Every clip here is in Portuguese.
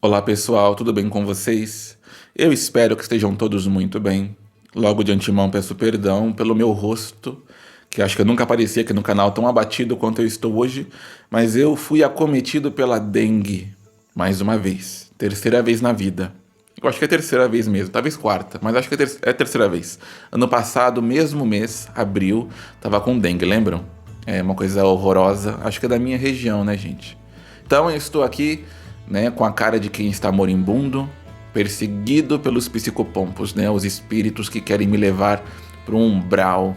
Olá pessoal, tudo bem com vocês? Eu espero que estejam todos muito bem. Logo de antemão peço perdão pelo meu rosto, que acho que eu nunca apareci aqui no canal tão abatido quanto eu estou hoje, mas eu fui acometido pela dengue, mais uma vez, terceira vez na vida. Eu acho que é a terceira vez mesmo, talvez quarta, mas acho que é a terceira vez. Ano passado, mesmo mês, abril, tava com dengue, lembram? É uma coisa horrorosa, acho que é da minha região, né, gente? Então eu estou aqui, né, com a cara de quem está moribundo, perseguido pelos psicopompos, né, os espíritos que querem me levar para um umbral,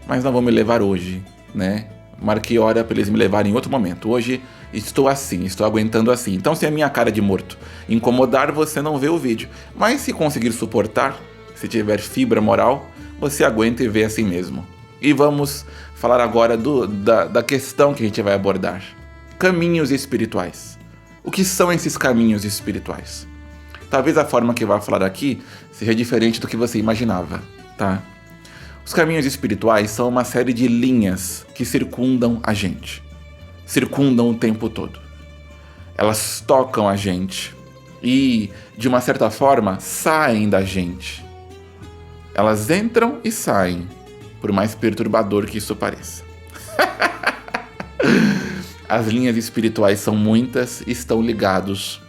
mas não vão me levar hoje, né? Marquei hora para eles me levarem em outro momento. Hoje estou assim, estou aguentando assim. Então, se a minha cara de morto incomodar, você não vê o vídeo. Mas se conseguir suportar, se tiver fibra moral, você aguenta e vê assim mesmo. E vamos falar agora da questão que a gente vai abordar. Caminhos espirituais. O que são esses caminhos espirituais? Talvez a forma que eu vou falar aqui seja diferente do que você imaginava, tá? Os caminhos espirituais são uma série de linhas que circundam a gente. Circundam o tempo todo. Elas tocam a gente e, de uma certa forma, saem da gente. Elas entram e saem, por mais perturbador que isso pareça. As linhas espirituais são muitas e estão ligados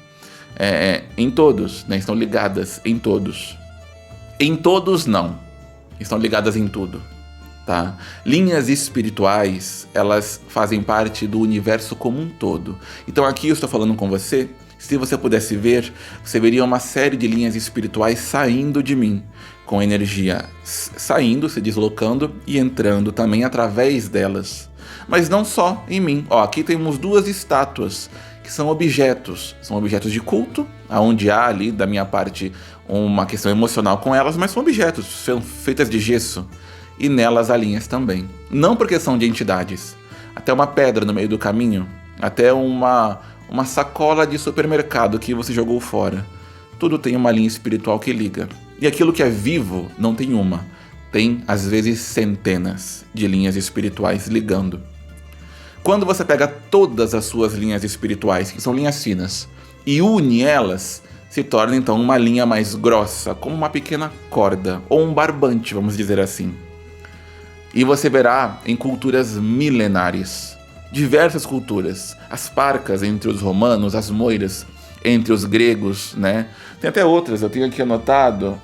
em todos, né? Estão ligadas em todos. Em todos, não. Estão ligadas em tudo, tá? Linhas espirituais, elas fazem parte do universo como um todo. Então aqui eu estou falando com você, se você pudesse ver, você veria uma série de linhas espirituais saindo de mim, com energia saindo, se deslocando e entrando também através delas. Mas não só em mim. Ó, aqui temos duas estátuas que são objetos de culto, aonde há ali da minha parte uma questão emocional com elas, mas são objetos, são feitas de gesso e nelas há linhas também. Não porque são de entidades, até uma pedra no meio do caminho, até uma sacola de supermercado que você jogou fora. Tudo tem uma linha espiritual que liga. E aquilo que é vivo não tem uma, tem às vezes centenas de linhas espirituais ligando. Quando você pega todas as suas linhas espirituais, que são linhas finas, e une elas, se torna então uma linha mais grossa, como uma pequena corda, ou um barbante, vamos dizer assim. E você verá em culturas milenares, diversas culturas, as parcas entre os romanos, as moiras entre os gregos, né? Tem até outras, eu tenho aqui anotado,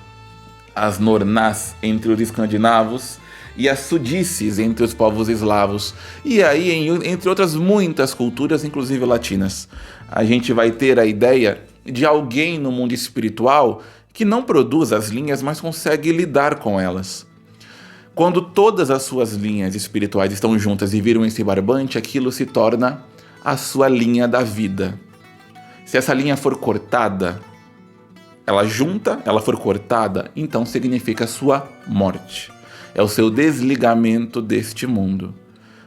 as nornás entre os escandinavos, e as sudices entre os povos eslavos. E aí, entre outras muitas culturas, inclusive latinas, a gente vai ter a ideia de alguém no mundo espiritual que não produz as linhas, mas consegue lidar com elas. Quando todas as suas linhas espirituais estão juntas e viram esse barbante, aquilo se torna a sua linha da vida. Se essa linha for cortada, ela for cortada, então significa a sua morte. É o seu desligamento deste mundo.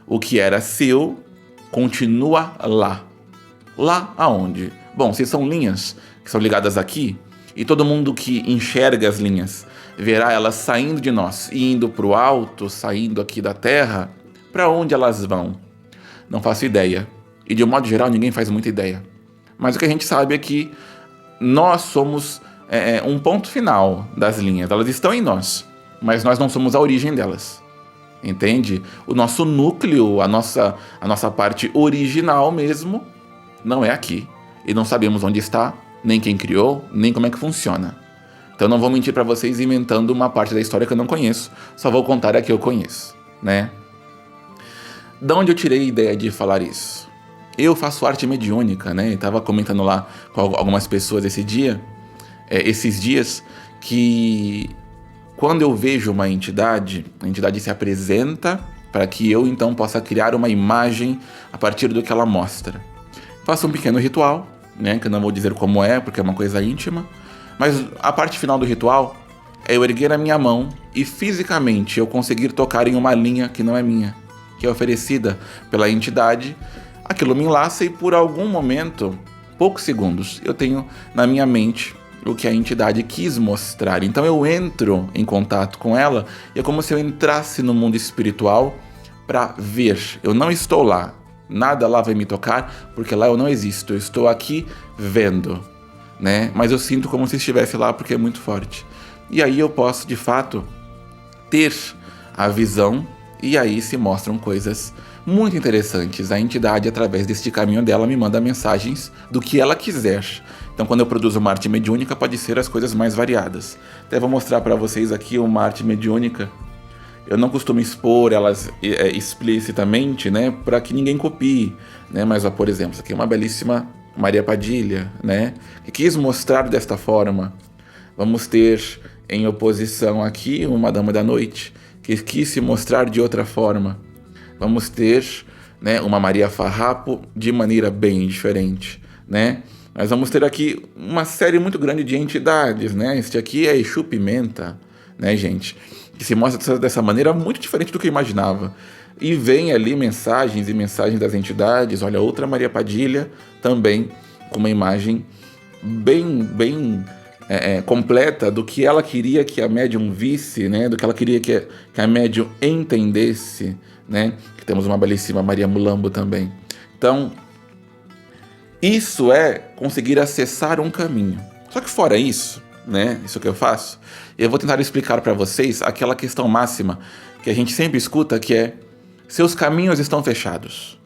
O que era seu continua lá. Lá aonde? Bom, se são linhas que são ligadas aqui, e todo mundo que enxerga as linhas verá elas saindo de nós e indo para o alto, saindo aqui da terra, para onde elas vão? Não faço ideia. E de um modo geral ninguém faz muita ideia. Mas o que a gente sabe é que nós somos um ponto final das linhas. Elas estão em nós, mas nós não somos a origem delas, entende? O nosso núcleo, a nossa parte original mesmo, não é aqui. E não sabemos onde está, nem quem criou, nem como é que funciona. Então não vou mentir para vocês inventando uma parte da história que eu não conheço, só vou contar a que eu conheço, né? De onde eu tirei a ideia de falar isso? Eu faço arte mediúnica, né? Estava comentando lá com algumas pessoas esses dias, que quando eu vejo uma entidade, a entidade se apresenta para que eu então possa criar uma imagem a partir do que ela mostra. Faço um pequeno ritual, né, que eu não vou dizer como é, porque é uma coisa íntima, mas a parte final do ritual é eu erguer a minha mão e fisicamente eu conseguir tocar em uma linha que não é minha, que é oferecida pela entidade. Aquilo me enlaça e por algum momento, poucos segundos, eu tenho na minha mente o que a entidade quis mostrar. Então eu entro em contato com ela e é como se eu entrasse no mundo espiritual para ver. Eu não estou lá, nada lá vai me tocar, porque lá eu não existo, eu estou aqui vendo. né? Mas eu sinto como se estivesse lá porque é muito forte. E aí eu posso, de fato, ter a visão e aí se mostram coisas muito interessantes. A entidade, através deste caminho dela, me manda mensagens do que ela quiser. Então, quando eu produzo uma arte mediúnica, pode ser as coisas mais variadas. Até vou mostrar para vocês aqui uma arte mediúnica. Eu não costumo expor elas explicitamente, né, para que ninguém copie, né? Mas, por exemplo, isso aqui é uma belíssima Maria Padilha, né, que quis mostrar desta forma. Vamos ter em oposição aqui uma Dama da Noite, que quis se mostrar de outra forma. Vamos ter, né, uma Maria Farrapo de maneira bem diferente, né? Nós vamos ter aqui uma série muito grande de entidades, né? Este aqui é Exu Pimenta, né, gente? Que se mostra dessa maneira muito diferente do que eu imaginava. E vem ali mensagens e mensagens das entidades. Olha, outra Maria Padilha também com uma imagem bem completa do que ela queria que a médium visse, né? Do que ela queria que a médium entendesse, né? Que temos uma belíssima Maria Mulambo também. Então, isso é conseguir acessar um caminho. Só que fora isso, né? Isso que eu faço, eu vou tentar explicar para vocês aquela questão máxima que a gente sempre escuta, que é: seus caminhos estão fechados.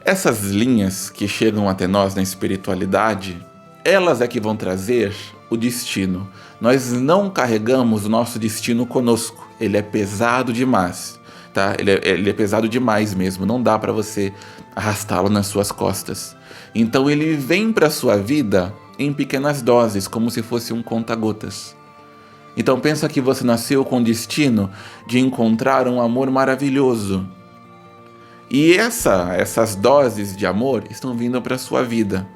Essas linhas que chegam até nós na espiritualidade, elas é que vão trazer o destino. Nós não carregamos o nosso destino conosco. Ele é pesado demais, tá? Ele é pesado demais mesmo. Não dá para você arrastá-lo nas suas costas. Então ele vem para sua vida em pequenas doses, como se fosse um conta-gotas. Então pensa que você nasceu com o destino de encontrar um amor maravilhoso. E essas doses de amor estão vindo para sua vida,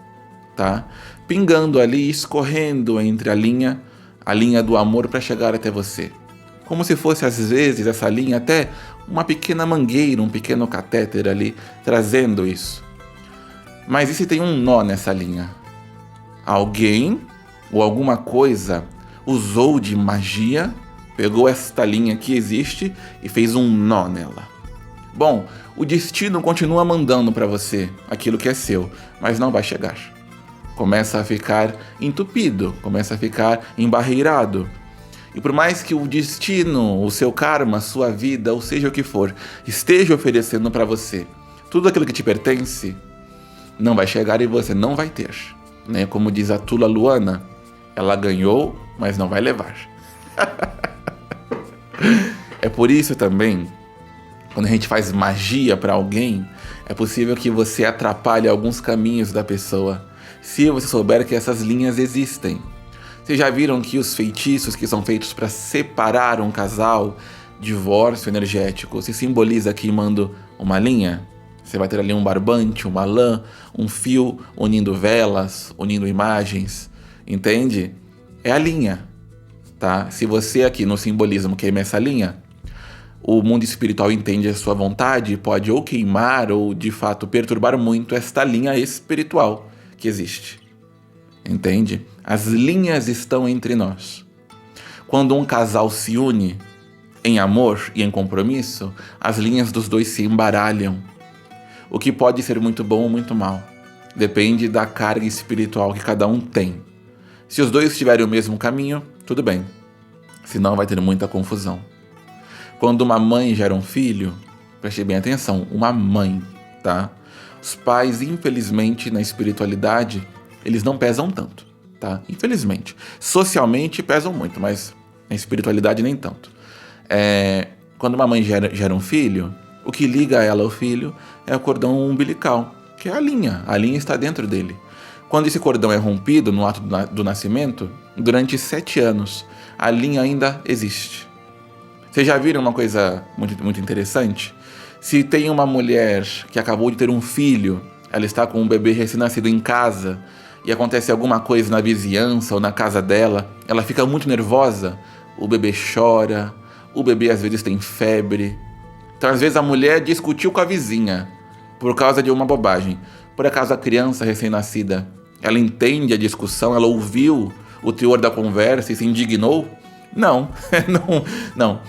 tá? Pingando ali, escorrendo entre a linha do amor para chegar até você. Como se fosse, às vezes, essa linha até uma pequena mangueira, um pequeno catéter ali, trazendo isso. Mas e se tem um nó nessa linha? Alguém ou alguma coisa usou de magia, pegou esta linha que existe e fez um nó nela. Bom, o destino continua mandando para você aquilo que é seu, mas não vai chegar. Começa a ficar entupido, começa a ficar embarreirado. E por mais que o destino, o seu karma, a sua vida, ou seja o que for, esteja oferecendo para você tudo aquilo que te pertence, não vai chegar e você não vai ter. Né? Como diz a Tula Luana, ela ganhou, mas não vai levar. É por isso também, quando a gente faz magia para alguém, é possível que você atrapalhe alguns caminhos da pessoa, se você souber que essas linhas existem. Vocês já viram que os feitiços que são feitos para separar um casal, divórcio energético, se simboliza queimando uma linha? Você vai ter ali um barbante, uma lã, um fio unindo velas, unindo imagens, entende? É a linha, tá? Se você aqui no simbolismo queima essa linha, o mundo espiritual entende a sua vontade e pode ou queimar ou, de fato, perturbar muito esta linha espiritual que existe. Entende? As linhas estão entre nós. Quando um casal se une em amor e em compromisso, as linhas dos dois se embaralham. O que pode ser muito bom ou muito mal. Depende da carga espiritual que cada um tem. Se os dois tiverem o mesmo caminho, tudo bem. Senão vai ter muita confusão. Quando uma mãe gera um filho, preste bem atenção, uma mãe, tá? Os pais, infelizmente, na espiritualidade, eles não pesam tanto, tá? Infelizmente. Socialmente pesam muito, mas na espiritualidade nem tanto. Quando uma mãe gera um filho, o que liga ela ao filho é o cordão umbilical, que é a linha. A linha está dentro dele. Quando esse cordão é rompido no ato do nascimento, durante 7 anos, a linha ainda existe. Vocês já viram uma coisa muito, muito interessante? Se tem uma mulher que acabou de ter um filho, ela está com um bebê recém-nascido em casa e acontece alguma coisa na vizinhança ou na casa dela, ela fica muito nervosa, o bebê chora, o bebê às vezes tem febre. Então às vezes a mulher discutiu com a vizinha por causa de uma bobagem. Por acaso a criança recém-nascida, ela entende a discussão, ela ouviu o teor da conversa e se indignou? Não, não.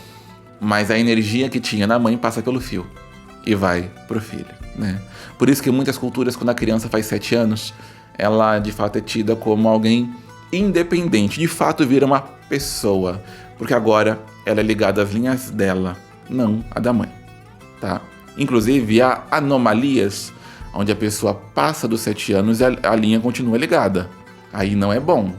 Mas a energia que tinha na mãe passa pelo fio e vai pro filho, né? Por isso que muitas culturas, quando a criança faz 7 anos, ela de fato é tida como alguém independente, de fato vira uma pessoa, porque agora ela é ligada às linhas dela, não a da mãe, tá? Inclusive há anomalias onde a pessoa passa dos 7 anos e a linha continua ligada, aí não é bom.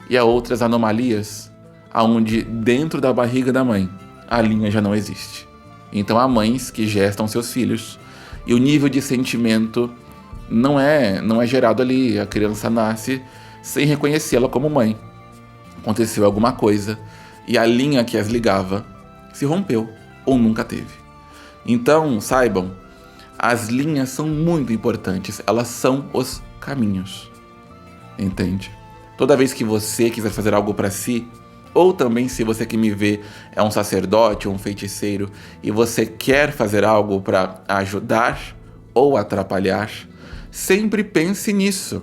E há outras anomalias onde dentro da barriga da mãe a linha já não existe. Então há mães que gestam seus filhos e o nível de sentimento não é gerado ali, a criança nasce sem reconhecê-la como mãe. Aconteceu alguma coisa e a linha que as ligava se rompeu ou nunca teve. Então, saibam, as linhas são muito importantes, elas são os caminhos. Entende? Toda vez que você quiser fazer algo para si, ou também se você que me vê é um sacerdote ou um feiticeiro e você quer fazer algo para ajudar ou atrapalhar, sempre pense nisso.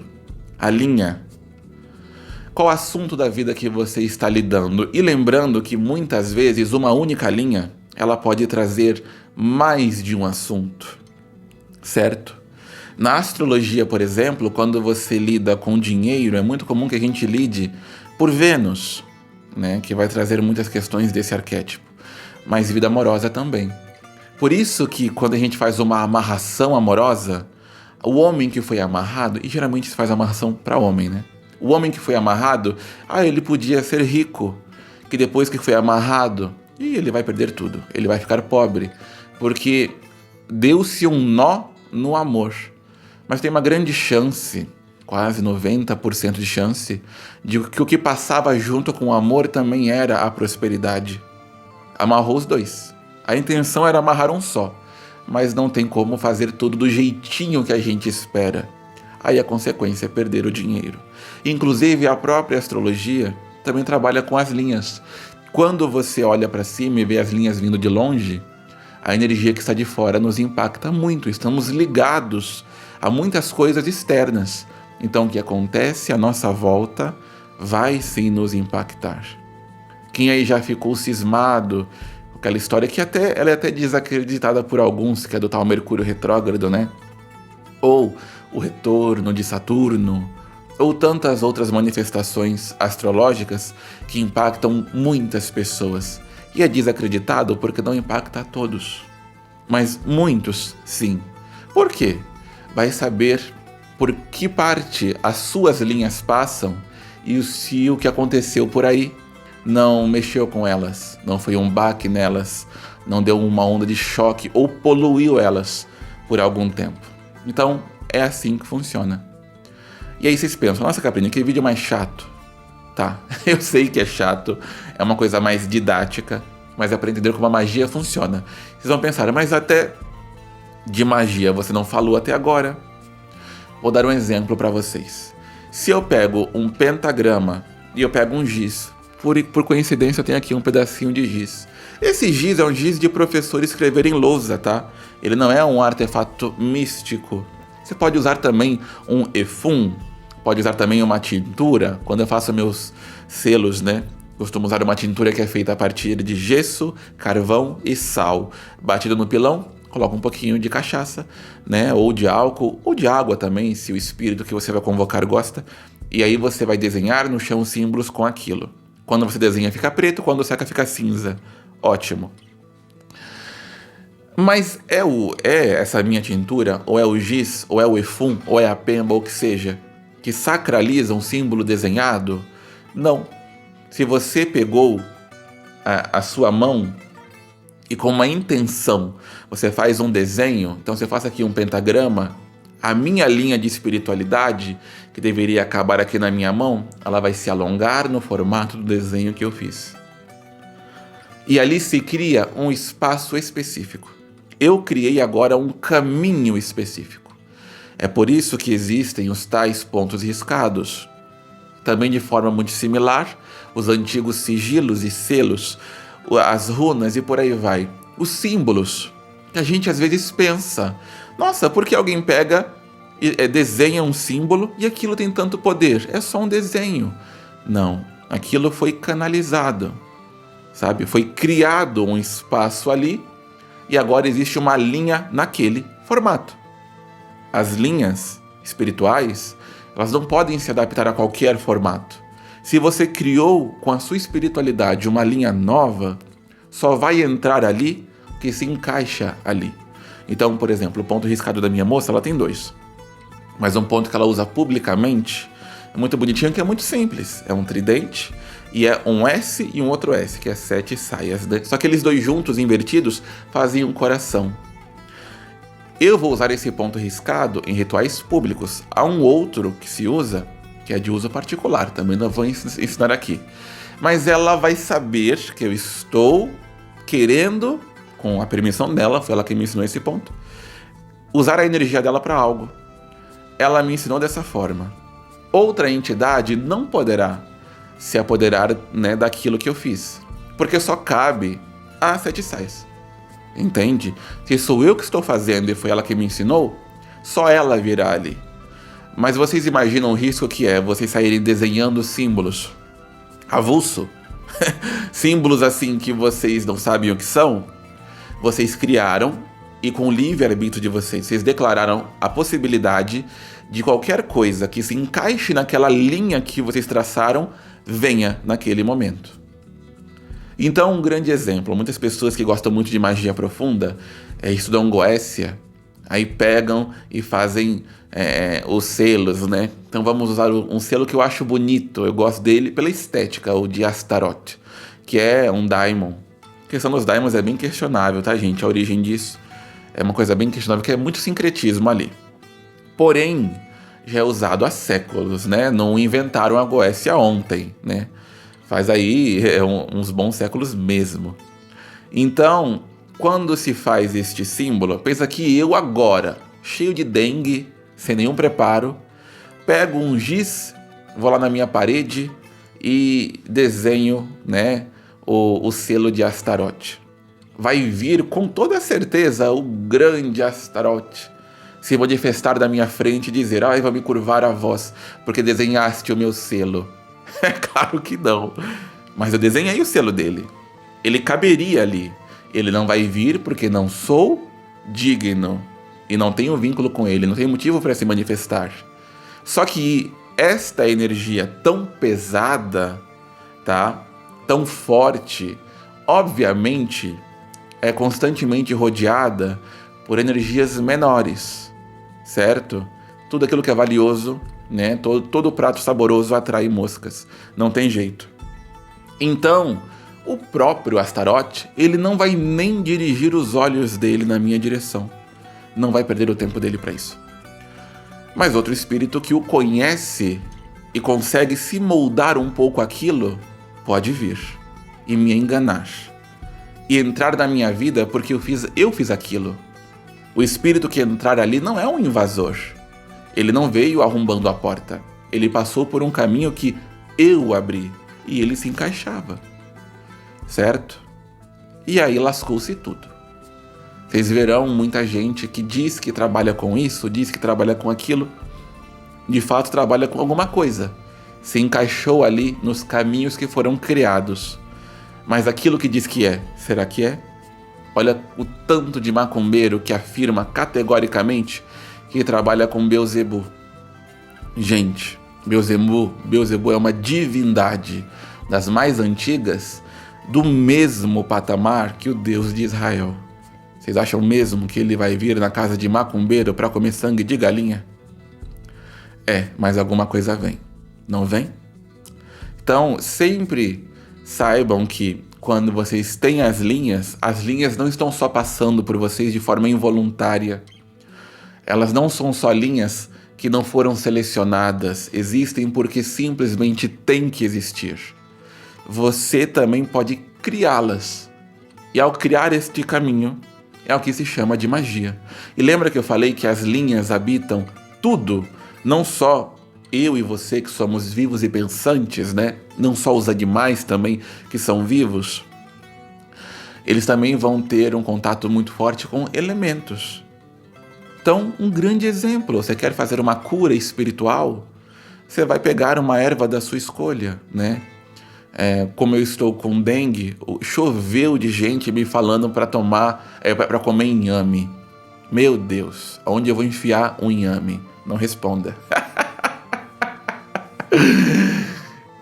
A linha. Qual assunto da vida que você está lidando? E lembrando que muitas vezes uma única linha, ela pode trazer mais de um assunto, certo? Na astrologia, por exemplo, quando você lida com dinheiro, é muito comum que a gente lide por Vênus, né, que vai trazer muitas questões desse arquétipo, mas vida amorosa também. Por isso que quando a gente faz uma amarração amorosa, o homem que foi amarrado, e geralmente se faz amarração para homem, né? O homem que foi amarrado, ele podia ser rico, que depois que foi amarrado, ele vai perder tudo, ele vai ficar pobre, porque deu-se um nó no amor. Mas tem uma grande chance, quase 90% de chance, de que o que passava junto com o amor também era a prosperidade. Amarrou os dois. A intenção era amarrar um só, mas não tem como fazer tudo do jeitinho que a gente espera. Aí a consequência é perder o dinheiro. Inclusive a própria astrologia também trabalha com as linhas. Quando você olha para cima e vê as linhas vindo de longe, a energia que está de fora nos impacta muito. Estamos ligados a muitas coisas externas. Então o que acontece à nossa volta vai sim nos impactar. Quem aí já ficou cismado com aquela história que ela é até desacreditada por alguns, que é do tal Mercúrio retrógrado, né? Ou o retorno de Saturno, ou tantas outras manifestações astrológicas que impactam muitas pessoas. E é desacreditado porque não impacta a todos. Mas muitos, sim. Por quê? Vai saber por que parte as suas linhas passam e se o que aconteceu por aí não mexeu com elas, não foi um baque nelas, não deu uma onda de choque ou poluiu elas por algum tempo. Então, é assim que funciona. E aí vocês pensam, nossa Caprina, que vídeo mais chato. Tá, eu sei que é chato, é uma coisa mais didática, mas é para entender como a magia funciona. Vocês vão pensar, mas até de magia você não falou até agora. Vou dar um exemplo para vocês. Se eu pego um pentagrama e eu pego um giz, por coincidência eu tenho aqui um pedacinho de giz. Esse giz é um giz de professor escrever em lousa, tá? Ele não é um artefato místico. Você pode usar também um efum, pode usar também uma tintura. Quando eu faço meus selos, né? Costumo usar uma tintura que é feita a partir de gesso, carvão e sal. Batido no pilão, coloca um pouquinho de cachaça, né? Ou de álcool, ou de água também, se o espírito que você vai convocar gosta. E aí você vai desenhar no chão símbolos com aquilo. Quando você desenha fica preto, quando seca fica cinza. Ótimo. Mas é essa minha tintura, ou é o giz, ou é o efum, ou é a pemba, ou o que seja, que sacraliza um símbolo desenhado? Não. Se você pegou a sua mão e com uma intenção você faz um desenho, então você faz aqui um pentagrama, a minha linha de espiritualidade, que deveria acabar aqui na minha mão, ela vai se alongar no formato do desenho que eu fiz. E ali se cria um espaço específico. Eu criei agora um caminho específico. É por isso que existem os tais pontos riscados. Também de forma muito similar, os antigos sigilos e selos, as runas e por aí vai. Os símbolos, que a gente às vezes pensa, nossa, por que alguém pega e desenha um símbolo e aquilo tem tanto poder? É só um desenho. Não, aquilo foi canalizado, sabe? Foi criado um espaço ali e agora existe uma linha naquele formato. As linhas espirituais, Elas não podem se adaptar a qualquer formato. Se você criou com a sua espiritualidade uma linha nova, só vai entrar ali o que se encaixa ali. Então, por exemplo, o ponto riscado da minha moça, ela tem 2. Mas um ponto que ela usa publicamente é muito bonitinho, que é muito simples. É um tridente e é um S e um outro S, que é 7 saias. Né? Só que eles 2 juntos, invertidos, fazem um coração. Eu vou usar esse ponto riscado em rituais públicos. Há um outro que se usa, que é de uso particular, também não vou ensinar aqui. Mas ela vai saber que eu estou querendo, com a permissão dela, foi ela que me ensinou esse ponto, usar a energia dela para algo. Ela me ensinou dessa forma. Outra entidade não poderá se apoderar, né, daquilo que eu fiz, porque só cabe a 7 saias. Entende? Se sou eu que estou fazendo e foi ela que me ensinou, só ela virá ali. Mas vocês imaginam o risco que é vocês saírem desenhando símbolos avulso? Símbolos assim que vocês não sabem o que são? Vocês criaram e com o livre-arbítrio de vocês declararam a possibilidade de qualquer coisa que se encaixe naquela linha que vocês traçaram, venha naquele momento. Então, um grande exemplo, muitas pessoas que gostam muito de magia profunda, estudam Goécia, aí pegam e fazem os selos, né? Então vamos usar um selo que eu acho bonito, eu gosto dele pela estética, o de Astaroth, que é um daimon. A questão dos daimons é bem questionável, tá, gente? A origem disso é uma coisa bem questionável, que é muito sincretismo ali. Porém, já é usado há séculos, né? Não inventaram a Goécia ontem, né? Faz aí uns bons séculos mesmo. Então, quando se faz este símbolo, pensa que eu agora, cheio de dengue, sem nenhum preparo, pego um giz, vou lá na minha parede e desenho, né, o selo de Astaroth. Vai vir com toda certeza o grande Astaroth se manifestar da minha frente e dizer: "Ai, vou me curvar a vós, porque desenhaste o meu selo." É claro que não. Mas eu desenhei o selo dele. Ele caberia ali. Ele não vai vir porque não sou digno. E não tenho vínculo com ele. Não tenho motivo para se manifestar. Só que esta energia tão pesada, tá? Tão forte, obviamente, é constantemente rodeada por energias menores. Certo? Tudo aquilo que é valioso, né? Todo prato saboroso atrai moscas. Não tem jeito. Então, o próprio Astaroth, ele não vai nem dirigir os olhos dele na minha direção. Não vai perder o tempo dele para isso. Mas outro espírito que o conhece e consegue se moldar um pouco aquilo, pode vir e me enganar. E entrar na minha vida porque eu fiz aquilo. O espírito que entrar ali não é um invasor. Ele não veio arrombando a porta. Ele passou por um caminho que eu abri e ele se encaixava. Certo? E aí lascou-se tudo. Vocês verão muita gente que diz que trabalha com isso, diz que trabalha com aquilo. De fato trabalha com alguma coisa. Se encaixou ali nos caminhos que foram criados. Mas aquilo que diz que é, será que é? Olha o tanto de macumbeiro que afirma categoricamente que trabalha com Beelzebub. Gente, Beelzebub é uma divindade das mais antigas, do mesmo patamar que o Deus de Israel. Vocês acham mesmo que ele vai vir na casa de macumbeiro para comer sangue de galinha? Mas alguma coisa vem. Não vem? Então, sempre saibam que quando vocês têm as linhas não estão só passando por vocês de forma involuntária. Elas não são só linhas que não foram selecionadas, existem porque simplesmente têm que existir. Você também pode criá-las. E ao criar este caminho, é o que se chama de magia. E lembra que eu falei que as linhas habitam tudo, não só eu e você que somos vivos e pensantes, né? Não só os animais também que são vivos. Eles também vão ter um contato muito forte com elementos. Então, um grande exemplo, você quer fazer uma cura espiritual? Você vai pegar uma erva da sua escolha, né? Como eu estou com dengue, choveu de gente me falando para comer inhame. Meu Deus, aonde eu vou enfiar um inhame? Não responda.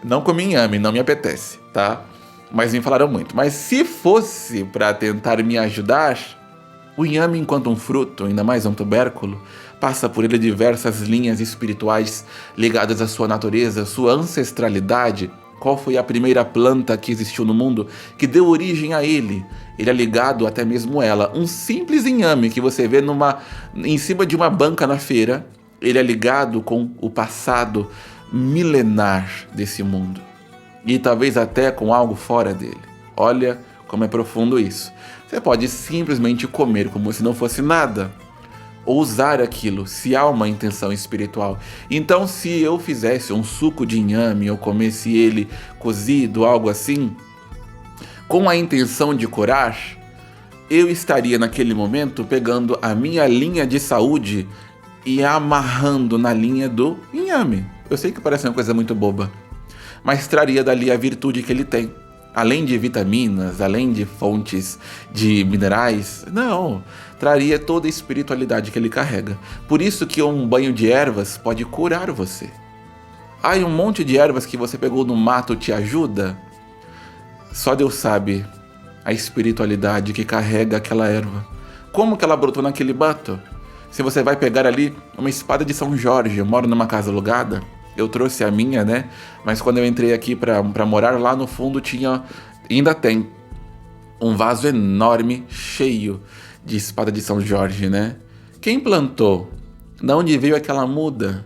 Não comi inhame, não me apetece, tá? Mas me falaram muito. Mas se fosse para tentar me ajudar, o inhame, enquanto um fruto, ainda mais um tubérculo, passa por ele diversas linhas espirituais ligadas à sua natureza, sua ancestralidade. Qual foi a primeira planta que existiu no mundo que deu origem a ele? Ele é ligado até mesmo ela. Um simples inhame que você vê em cima de uma banca na feira, ele é ligado com o passado milenar desse mundo. E talvez até com algo fora dele. Olha como é profundo isso. Você pode simplesmente comer como se não fosse nada, ou usar aquilo, se há uma intenção espiritual. Então, se eu fizesse um suco de inhame, ou comesse ele cozido, algo assim, com a intenção de curar, eu estaria naquele momento pegando a minha linha de saúde e amarrando na linha do inhame. Eu sei que parece uma coisa muito boba, mas traria dali a virtude que ele tem. Além de vitaminas, além de fontes de minerais, não, traria toda a espiritualidade que ele carrega. Por isso que um banho de ervas pode curar você. Ah, e um monte de ervas que você pegou no mato te ajuda? Só Deus sabe a espiritualidade que carrega aquela erva. Como que ela brotou naquele mato? Se você vai pegar ali uma espada de São Jorge, eu moro numa casa alugada, eu trouxe a minha, né? Mas quando eu entrei aqui pra morar, lá no fundo ainda tem um vaso enorme, cheio de espada de São Jorge, né? Quem plantou? Da onde veio aquela muda?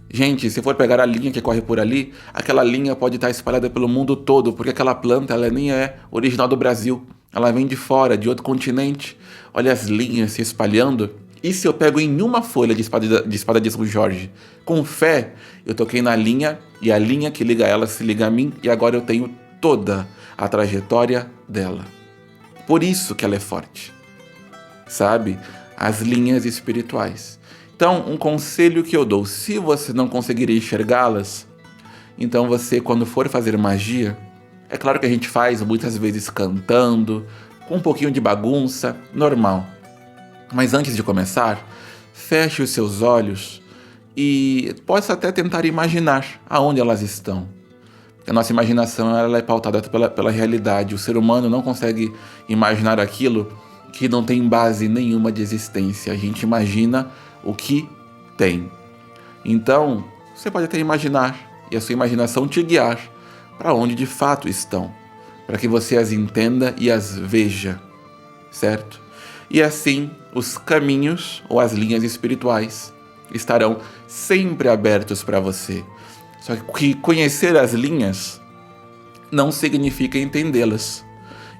Gente, se for pegar a linha que corre por ali, aquela linha pode estar espalhada pelo mundo todo, porque aquela planta, ela nem é original do Brasil. Ela vem de fora, de outro continente. Olha as linhas se espalhando. E se eu pego em uma folha de espada de São Jorge, com fé, eu toquei na linha, e a linha que liga ela se liga a mim, e agora eu tenho toda a trajetória dela. Por isso que ela é forte. Sabe? As linhas espirituais. Então, um conselho que eu dou, se você não conseguir enxergá-las, então você, quando for fazer magia, é claro que a gente faz muitas vezes cantando, com um pouquinho de bagunça, normal. Mas antes de começar, feche os seus olhos e possa até tentar imaginar aonde elas estão. A nossa imaginação ela é pautada pela realidade. O ser humano não consegue imaginar aquilo que não tem base nenhuma de existência. A gente imagina o que tem. Então, você pode até imaginar e a sua imaginação te guiar para onde de fato estão, para que você as entenda e as veja, certo? E assim, os caminhos ou as linhas espirituais estarão sempre abertos para você. Só que conhecer as linhas não significa entendê-las.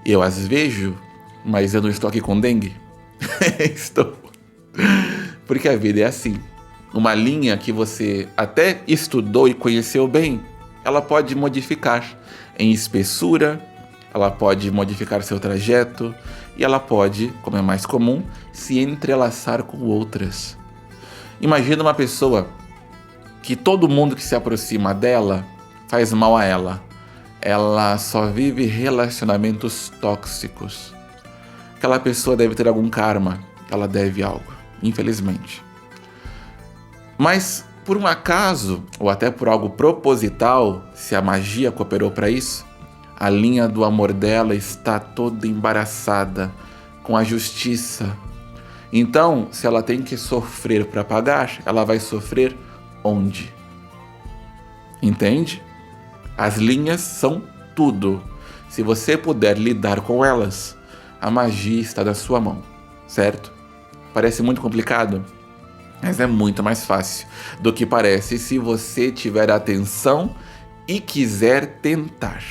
Eu as vejo, mas eu não estou aqui com dengue. Estou. Porque a vida é assim. Uma linha que você até estudou e conheceu bem, ela pode modificar em espessura, ela pode modificar seu trajeto e ela pode, como é mais comum, se entrelaçar com outras. Imagina uma pessoa que todo mundo que se aproxima dela faz mal a ela. Ela só vive relacionamentos tóxicos. Aquela pessoa deve ter algum karma, ela deve algo, infelizmente. Mas, por um acaso, ou até por algo proposital, se a magia cooperou para isso, a linha do amor dela está toda embaraçada com a justiça. Então, se ela tem que sofrer para pagar, ela vai sofrer onde? Entende? As linhas são tudo. Se você puder lidar com elas, a magia está na sua mão, certo? Parece muito complicado, mas é muito mais fácil do que parece se você tiver atenção e quiser tentar.